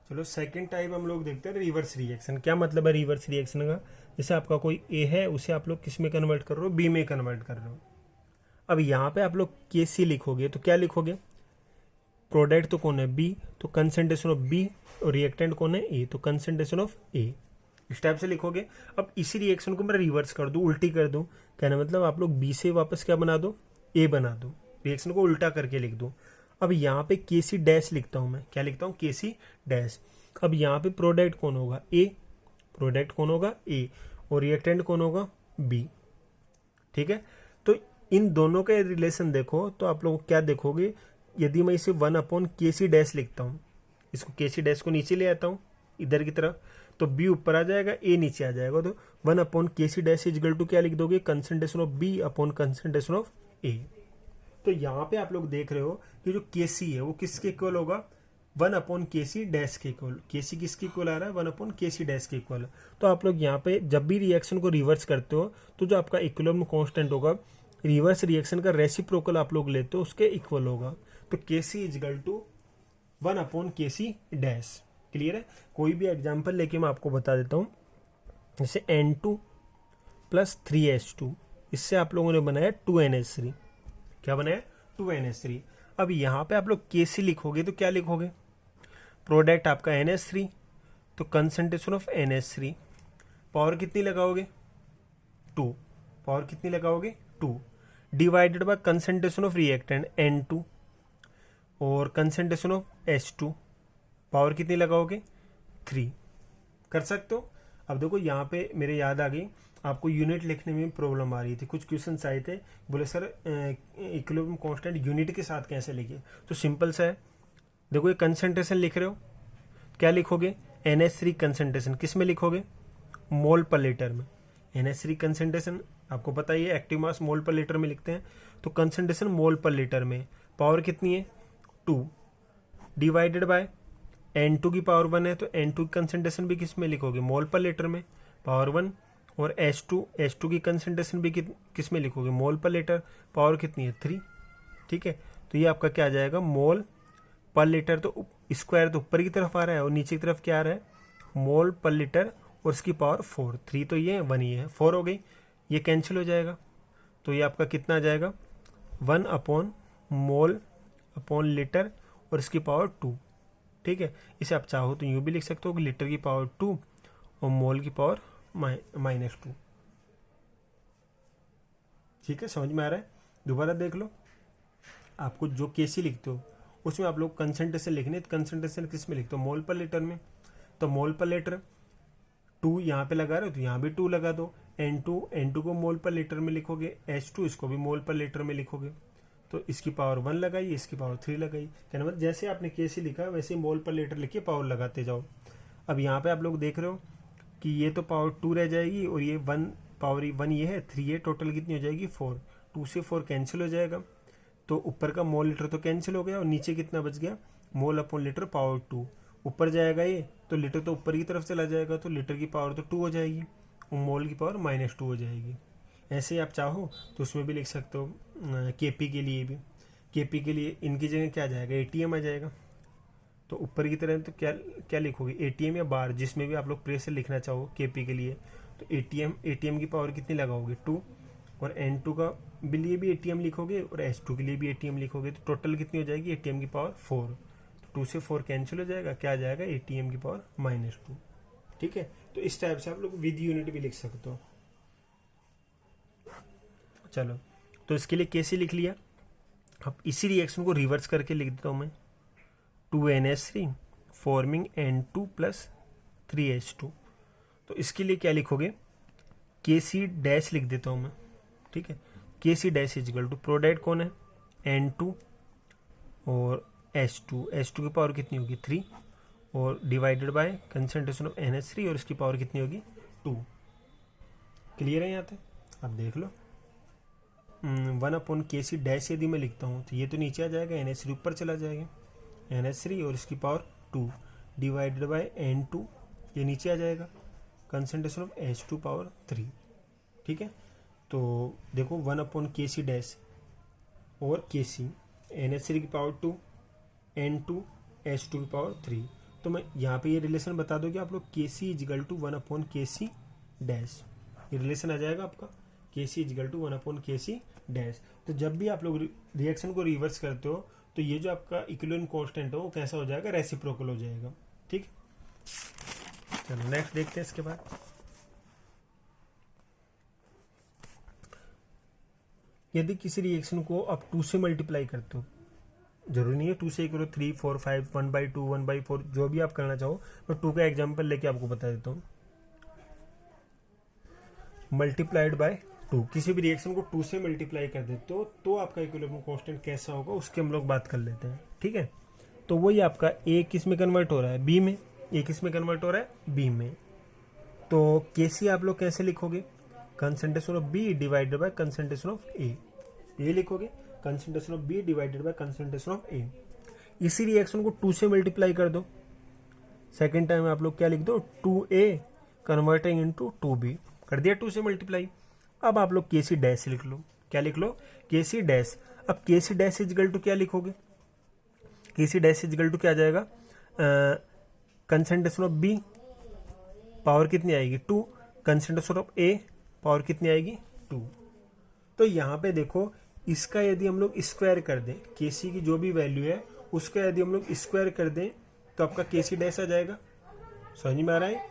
चलो second type हम लोग देखते हैं रिवर्स रिएक्शन। क्या मतलब है रिवर्स रिएक्शन का? जैसे आपका कोई ए है, उसे आप लोग किस में कन्वर्ट कर रहे हो? बी में कन्वर्ट कर रहे हो। अब यहाँ पे आप लोग के सी लिखोगे तो क्या लिखोगे? प्रोडक्ट तो कौन है? बी, तो कंसेंट्रेशन ऑफ बी, और रिएक्टेंट कौन है? ए, तो कंसेंट्रेशन ऑफ ए। इस टाइप से लिखोगे। अब इसी रिएक्शन को मैं रिवर्स कर दूं, उल्टी कर दूं, कहना मतलब आप लोग बी से वापस क्या बना दो? ए बना दो। रिएक्शन को उल्टा करके लिख दूं। अब यहाँ पे के सी डैश लिखता हूं मैं। क्या लिखता हूँ? के सी डैश। अब यहाँ पे प्रोडक्ट कौन होगा? ए। प्रोडक्ट कौन होगा? ए। और रिएक्टेंट कौन होगा? बी। ठीक है। तो इन दोनों का रिलेशन देखो तो आप लोग क्या देखोगे? यदि मैं इसे 1/Kc डैश लिखता हूँ, इसको Kc डैश को नीचे ले आता हूँ इधर की तरफ, तो B ऊपर आ जाएगा, A नीचे आ जाएगा। तो 1/Kc डैश इजगल टू क्या लिख दोगे? Concentration of B upon concentration of A। तो यहाँ पे आप लोग देख रहे हो कि जो Kc है वो किसके इक्वल होगा? 1/Kc डैश के इक्वल। Kc किसके इक्वल आ रहा है? 1/Kc डैश के इक्वल। तो आप लोग यहाँ पे जब भी रिएक्शन को रिवर्स करते हो तो जो आपका इक्विलिब्रियम कांस्टेंट होगा, रिवर्स रिएक्शन का रेसिप्रोकल आप लोग लेते हो, उसके इक्वल होगा। तो Kc is equal to 1/Kc dash. Clear है? कोई भी एग्जाम्पल लेके मैं आपको बता देता हूँ। जैसे N2 प्लस 3H2, इससे आप लोगों ने बनाया 2NH3। क्या बनाया? 2NH3। अब यहाँ पे आप लोग Kc लिखोगे तो क्या लिखोगे? प्रोडक्ट आपका NH3, तो कंसेंट्रेशन ऑफ NH3। पावर कितनी लगाओगे? 2। पावर कितनी लगाओगे? 2 divided by concentration of reactant N2 और कंसेंट्रेशन ऑफ H2। पावर कितनी लगाओगे? 3। कर सकते हो। अब देखो यहाँ पे मेरे याद आ गई, आपको यूनिट लिखने में प्रॉब्लम आ रही थी। कुछ क्वेश्चंस आए थे, बोले सर इक्विलिब्रियम कांस्टेंट यूनिट के साथ कैसे लिखे? तो सिंपल सा है। देखो ये कंसेंट्रेशन लिख रहे हो, क्या लिखोगे? NH3 कंसेंट्रेशन किस में लिखोगे? मोल पर लीटर में। NH3 कंसेंट्रेशन आपको पता ही है, एक्टिव मास मोल पर लीटर में लिखते हैं। तो कंसेंट्रेशन मोल पर लीटर में, पावर कितनी है? 2 डिवाइडेड बाय N2 की पावर 1 है, तो N2 की कंसेंट्रेशन भी किस में लिखोगे? मोल पर लीटर में, पावर 1। और H2 की कंसेंट्रेशन भी किस में लिखोगे? मोल पर लीटर, पावर कितनी है? 3। ठीक है। तो ये आपका क्या आ जाएगा? मोल पर लीटर। तो स्क्वायर तो ऊपर की तरफ आ रहा है और नीचे की तरफ क्या आ रहा है? मोल पर लीटर, और इसकी पावर 4। 3 तो ये है, 1 ये है, 4 हो गई। ये कैंसिल हो जाएगा। तो ये आपका कितना आ जाएगा? 1/मोल अपॉन लीटर और इसकी पावर 2। ठीक है। इसे आप चाहो तो यूँ भी लिख सकते हो कि लीटर की पावर 2 और मोल की पावर -2। ठीक है, समझ में आ रहा है? दोबारा देख लो। आपको जो Kc लिखते हो उसमें आप लोग कंसेंट्रेशन लिखने, तो कंसेंट्रेशन किस में लिखते हो? मोल पर लीटर में। तो मोल पर लीटर 2 यहाँ पे लगा रहे हो तो यहाँ भी 2 लगा दो। N2 को मोल पर लीटर में लिखोगे, H2 इसको भी मोल पर लीटर में लिखोगे। तो इसकी पावर 1 लगाई, इसकी पावर 3 लगाई। कहना मतलब जैसे आपने Kc लिखा वैसे मोल पर लीटर लिख के पावर लगाते जाओ। अब यहाँ पे आप लोग देख रहे हो कि ये तो पावर 2 रह जाएगी और ये 1 पावर 1 ये है, 3 है, टोटल कितनी हो जाएगी? 4। 2 से 4 कैंसिल हो जाएगा। तो ऊपर का मोल लीटर तो कैंसिल हो गया और नीचे कितना बच गया? Mole upon litre power 2। ऊपर जाएगा ये तो लीटर तो ऊपर की तरफ चला जाएगा, तो लीटर की पावर तो 2 हो जाएगी और मोल की पावर -2 हो जाएगी। ऐसे ही आप चाहो तो उसमें भी लिख सकते हो। Kp के लिए भी, Kp के लिए इनकी जगह क्या आ जाएगा? ATM आ जाएगा। तो ऊपर की तरफ तो क्या क्या लिखोगे? ATM या बार, जिसमें भी आप लोग प्रेशर लिखना चाहो Kp के लिए। तो ATM की पावर कितनी लगाओगे? 2। और N2 का भी लिए भी ATM लिखोगे और H2 के लिए भी ATM लिखोगे, तो टोटल कितनी हो जाएगी? ATM की पावर 4। तो 2 से 4 कैंसिल हो जाएगा, क्या आ जाएगा? ATM की पावर -2। ठीक है। तो इस टाइप से आप लोग विद यूनिट भी लिख सकते हो। चलो, तो इसके लिए कैसे लिख लिया। अब इसी रिएक्शन को रिवर्स करके लिख देता हूँ मैं। 2NH3 forming N2 plus 3H2। तो इसके लिए क्या लिखोगे? Kc डैश लिख देता हूँ मैं। ठीक है। Kc dash is equal to product कौन है? N2 और H2 की पावर कितनी होगी? 3 और divided by concentration of NH3 और इसकी पावर कितनी होगी? 2। क्लियर है यहाँ तक? अब देख लो। 1/Kc डैश यदि मैं लिखता हूँ तो ये तो नीचे आ जाएगा, NH3 ऊपर चला जाएगा, NH3 और इसकी पावर 2 डिवाइडेड बाय N2, ये नीचे आ जाएगा, कंसेंट्रेशन ऑफ H2 पावर 3। ठीक है। तो देखो 1/Kc डैश और Kc, NH3 की पावर 2, N2, H2 की पावर 3। तो मैं यहाँ पे ये रिलेशन बता दो कि आप लोग के सी इजिकल टू 1 के सी डैश, ये रिलेशन आ जाएगा आपका के सी इजिकल टू 1 के सी डैश। तो जब भी आप लोग रिएक्शन को रिवर्स करते हो तो ये जो आपका इक्विलिब्रियम कांस्टेंट है वो कैसा हो जाएगा, रेसिप्रोकल हो जाएगा। ठीक, चलो नेक्स्ट देखते हैं इसके बाद। यदि किसी रिएक्शन को आप 2 से मल्टीप्लाई करते हो, जरूरी नहीं है 2 से ही करो, 3, 4, 5, 1/2, 1/4, जो भी आप करना चाहो, मैं 2 का एग्जाम्पल लेके आपको बता देता हूँ। मल्टीप्लाइड बाय 2, किसी भी रिएक्शन को 2 से मल्टीप्लाई कर देते हो तो आपका इक्विलिब्रियम कांस्टेंट कैसा होगा उसकी हम लोग बात कर लेते हैं। ठीक है, तो वही आपका ए किस में कन्वर्ट हो रहा है, बी में, ए किस में कन्वर्ट हो रहा है, बी में। तो के सी आप लोग कैसे लिखोगे, concentration of B divided by concentration of A, ये लिखोगे, concentration of B divided by concentration of A. इसी रिएक्शन को 2 से मल्टीप्लाई कर दो, सेकेंड टाइम आप लोग क्या लिख दो, 2a कन्वर्टिंग इनटू 2b, कर दिया 2 से मल्टीप्लाई। अब आप लोग के सी डैश लिख लो, क्या लिख लो, के सी डैश। अब के सी डैश इजिकल टू क्या लिखोगे, के सी डैश इजिकल टू क्या आ जाएगा, कंसंट्रेशन ऑफ बी पावर कितनी आएगी 2, कंसंट्रेशन ऑफ ए पावर कितनी आएगी 2। तो यहाँ पे देखो, इसका यदि हम लोग स्क्वायर कर दें, के सी की जो भी वैल्यू है उसका यदि हम लोग स्क्वायर कर दें तो आपका के सी डैश आ जाएगा। समझ में आ रहा है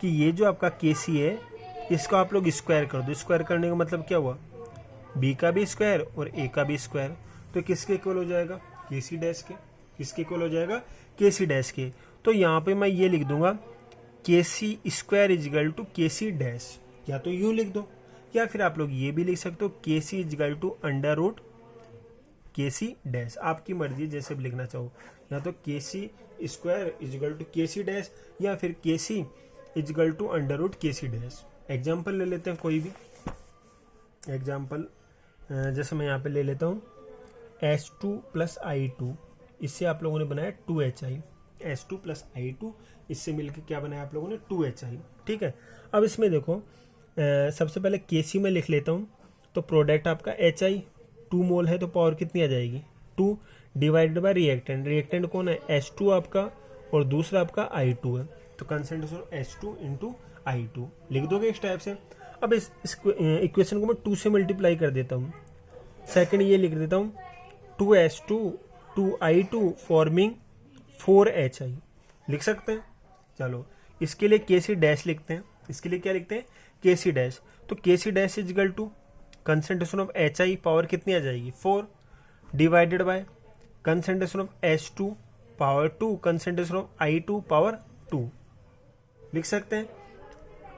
कि ये जो आपका के सी है इसको आप लोग स्क्वायर कर दो, स्क्वायर करने का मतलब क्या हुआ, बी का भी स्क्वायर और ए का भी स्क्वायर, तो किसके इक्वल हो जाएगा, के सी डैश के, किसके इक्वल हो जाएगा, के सी डैश के। तो यहाँ पे मैं ये लिख दूंगा के सी स्क्वायर इजिकल टू के सी डैश, या तो यूँ लिख दो या फिर आप लोग ये भी लिख सकते हो K C is equal to under root के सी डैश, आपकी मर्जी जैसे भी लिखना चाहो, या तो K C square is equal to के सी डैश या फिर के सी इजिकल टू अंडर रूट के सी डैश। एग्जाम्पल ले लेते हैं कोई भी एग्जाम्पल, जैसे मैं यहाँ पे ले लेता हूँ H2 प्लस I2, इससे आप लोगों ने बनाया 2HI, H2 प्लस I2 इससे मिलकर क्या बनाया आप लोगों ने 2HI। ठीक है, अब इसमें देखो सबसे पहले KC में लिख लेता हूँ, तो प्रोडक्ट आपका HI 2 मोल है तो पावर कितनी आ जाएगी 2 डिवाइडेड बाय रिएक्टेंट, रिएक्टेंट कौन है H2 आपका और दूसरा आपका I2 है, तो कंसंट्रेशन H2 इंटू I2 लिख दोगे इस टाइप से। अब इस इक्वेशन को मैं 2 से मल्टीप्लाई कर देता हूँ, सेकंड ये लिख देता हूँ 2H2 2I2 फॉर्मिंग 4HI, लिख सकते हैं। चलो इसके लिए के सी डैश लिखते हैं, इसके लिए क्या लिखते हैं के सी डैश, तो K C dash is equal to concentration of HI power कितनी आ जाएगी 4 divided by concentration of H2 power 2 concentration of I2 power 2, लिख सकते हैं।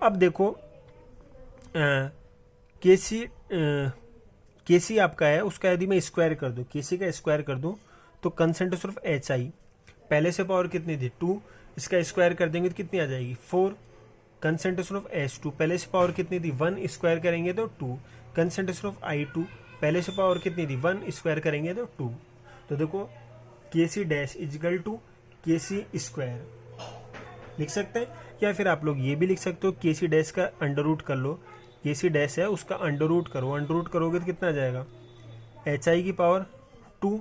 अब देखो के सी आपका है, उसका यदि मैं स्क्वायर कर दूं, के सी का स्क्वायर कर दूं तो कंसंट्रेशन ऑफ HI पहले से पावर कितनी थी 2, इसका स्क्वायर कर देंगे तो कितनी आ जाएगी 4, कंसंट्रेशन ऑफ H2 पहले से पावर कितनी थी 1, स्क्वायर करेंगे तो 2, कंसंट्रेशन ऑफ I2 पहले से पावर कितनी थी 1, स्क्वायर करेंगे तो 2। तो देखो के सी डैश इजिकल टू के सी स्क्वायर लिख सकते हैं, या फिर आप लोग ये भी लिख सकते हो के सी डैश का अंडर रूट कर लो, के सी डैश है उसका अंडर रूट करो, अंडर रूट करोगे तो कितना आ जाएगा HI की पावर 2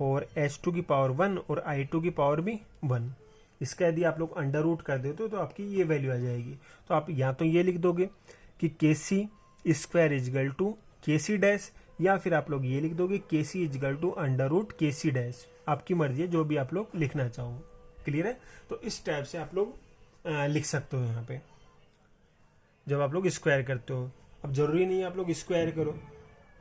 और H2 की पावर 1 और I2 की पावर भी 1, इसका यदि आप लोग अंडर रूट कर देते हो तो आपकी ये वैल्यू आ जाएगी। तो आप या तो ये लिख दोगे कि के सी स्क्वायर इजिकल टू के सी डैश, या फिर आप लोग ये लिख दोगे के सी इजिकल टू अंडर रूट के सी डैश, आपकी मर्जी है जो भी आप लोग लिखना चाहो। क्लियर है, तो इस टाइप से आप लोग लिख सकते हो यहाँ पे जब आप लोग स्क्वायर करते हो। अब जरूरी नहीं है आप लोग स्क्वायर करो,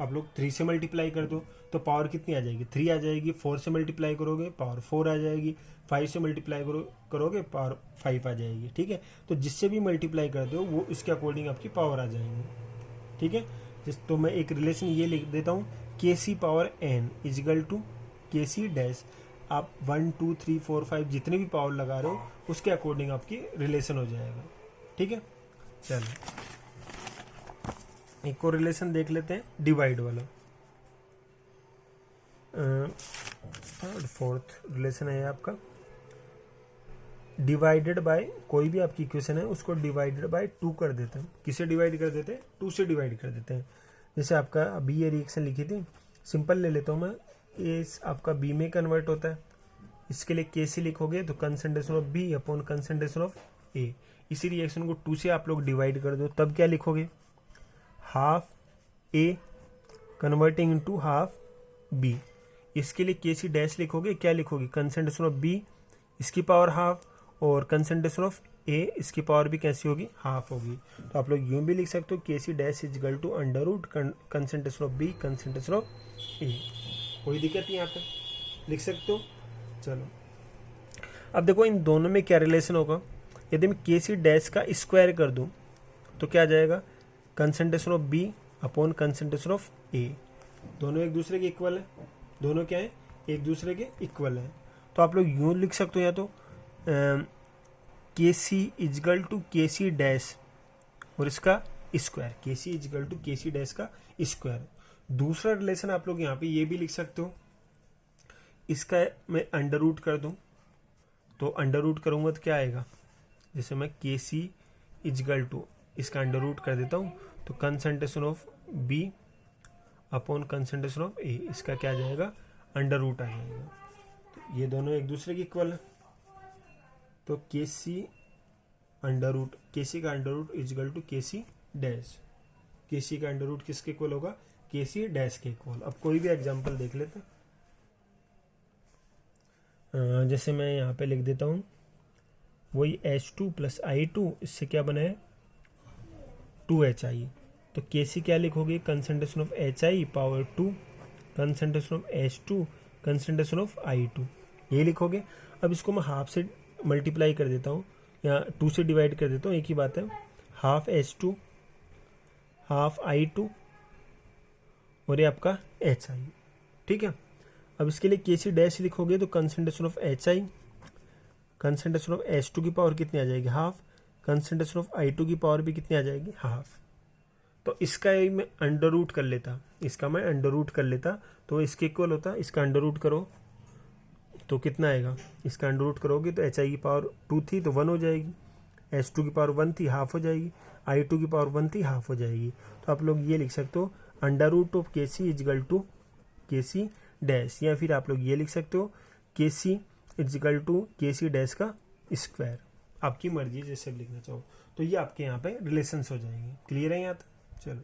आप लोग 3 से मल्टीप्लाई कर दो तो पावर कितनी आ जाएगी 3 आ जाएगी, 4 से मल्टीप्लाई करोगे पावर 4 आ जाएगी, 5 से मल्टीप्लाई करोगे पावर 5 आ जाएगी। ठीक है, तो जिससे भी मल्टीप्लाई करते हो वो इसके अकॉर्डिंग आपकी पावर आ जाएंगी। ठीक है, तो मैं एक रिलेशन ये लिख देता हूँ के सी पावर n इजिकल टू के सी डैश, आप 1 2 3 4 5 जितने भी पावर लगा रहे हो उसके अकॉर्डिंग आपकी रिलेशन हो जाएगा। ठीक है, चलो एक और रिलेशन देख लेते हैं डिवाइड वाला, थर्ड फोर्थ रिलेशन है आपका डिवाइडेड बाय, कोई भी आपकी इक्वेशन है उसको डिवाइडेड बाय 2 कर देते हैं। किसे डिवाइड कर देते हैं 2 से डिवाइड कर देते हैं। जैसे आपका अभी ये रिएक्शन लिखी थी, सिंपल ले लेता हूँ मैं, ए आपका बी में कन्वर्ट होता है, इसके लिए के सी लिखोगे तो concentration of B upon concentration of A. इसी रिएक्शन को 2 से आप लोग डिवाइड कर दो, तब क्या लिखोगे, हाफ ए कन्वर्टिंग इनटू हाफ बी। इसके लिए के सी डैश लिखोगे, क्या लिखोगे, कंसंट्रेशन ऑफ बी इसकी पावर हाफ और कंसंट्रेशन ऑफ ए इसकी पावर भी कैसी होगी, हाफ होगी। तो आप लोग यूं भी लिख सकते हो K C dash is equal to under root concentration of B concentration of A. कोई दिक्कत नहीं, यहाँ पे लिख सकते हो। चलो अब देखो इन दोनों में क्या रिलेशन होगा। यदि मैं के सी डैश का स्क्वायर कर दूं तो क्या आ जाएगा, concentration of B upon concentration of A. दोनों एक दूसरे के इक्वल है, दोनों क्या है, एक दूसरे के इक्वल है। तो आप लोग यूं लिख सकते हो, या तो के सी इजगल टू के सी डैश और इसका स्क्वायर, के सी इजगल टू के सी डैश का स्क्वायर। दूसरा रिलेशन आप लोग यहाँ पे ये भी लिख सकते हो, इसका मैं अंडर रूट कर दूं तो अंडर रूट करूंगा तो क्या आएगा, जैसे मैं के सी इजगल टू इसका अंडर रूट कर देता हूँ तो concentration of B upon concentration of A, इसका क्या आ जाएगा, अंडर रूट आ जाएगा। तो ये दोनों एक दूसरे के इक्वल है, तो के सी अंडर रूट, के सी का अंडर रूट इजगल टू के सी डैश। के सी का अंडर रूट किसके इक्वल होगा, के सी डैश के इक्वल। अब कोई भी एग्जांपल देख लेते हैं, जैसे मैं यहाँ पे लिख देता हूँ वही H2 प्लस I2, इससे क्या बना है 2HI। तो के सी क्या लिखोगे, concentration of HI power 2 concentration of H2 concentration of I2, ये लिखोगे। अब इसको मैं हाफ से मल्टीप्लाई कर देता हूँ या 2 से डिवाइड कर देता हूँ, एक ही बात है, हाफ H2 हाफ I2 और ये आपका HI, ठीक है। अब इसके लिए के सी डैश लिखोगे तो concentration of HI concentration of H2 की पावर कितनी आ जाएगी, हाफ, कंसंट्रेशन ऑफ I2 की पावर भी कितनी आ जाएगी, हाफ। तो इसका मैं अंडर रूट कर लेता, इसका मैं अंडर रूट कर लेता तो इसके इक्वल होता, इसका अंडर रूट करो तो कितना आएगा, इसका अंडर रूट करोगे तो HI की पावर 2 थी तो 1 हो जाएगी, H2 की पावर 1 थी हाफ हो जाएगी, I2 की पावर 1 थी हाफ हो जाएगी। तो आप लोग ये लिख सकते हो अंडर रूट ऑफ के सी इजगल टू के सी डैश, या फिर आप लोग ये लिख सकते हो के सी इजगल टू के सी डैश का स्क्वायर, आपकी मर्जी जैसे लिखना चाहो। तो ये आपके यहाँ पे रिलेशंस हो जाएंगे। क्लियर है यहाँ तक, चलो।